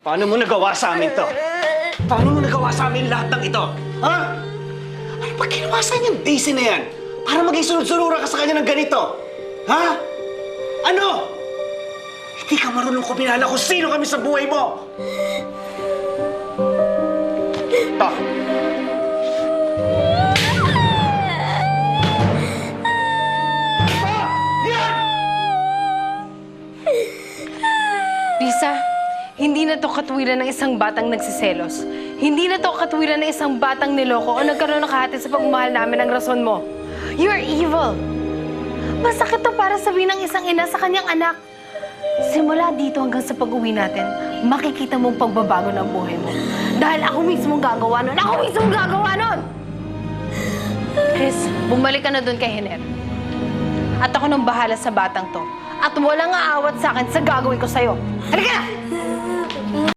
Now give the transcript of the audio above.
Paano mo nagawa sa amin to? Paano mo nagawa sa amin lahat ng ito? Ha? Ano ba ginawa sa yung Daisy na yan? Para maging sunod-sunura ka sa kanya ng ganito? Ha? Ano? Hindi ka marunong kuminala kung sino kami sa buhay mo! Ta! Lisa, hindi na to katwiran ng isang batang nagsiselos. Hindi na to katwiran ng isang batang niloko o nagkaroon ng kahati sa pagmamahal namin ng rason mo. You're evil. Masakit to para sabihin ng isang ina sa kanyang anak. Simula dito hanggang sa pag-uwi natin, makikita mong pagbabago ng buhay mo. Dahil ako mismo gagawa nun. Ako mismo gagawa nun! Chris, bumalik ka na doon kay Hiner. At ako nang bahala sa batang to. At walang aawat sa akin sa gagawin ko sa'yo. Halika na!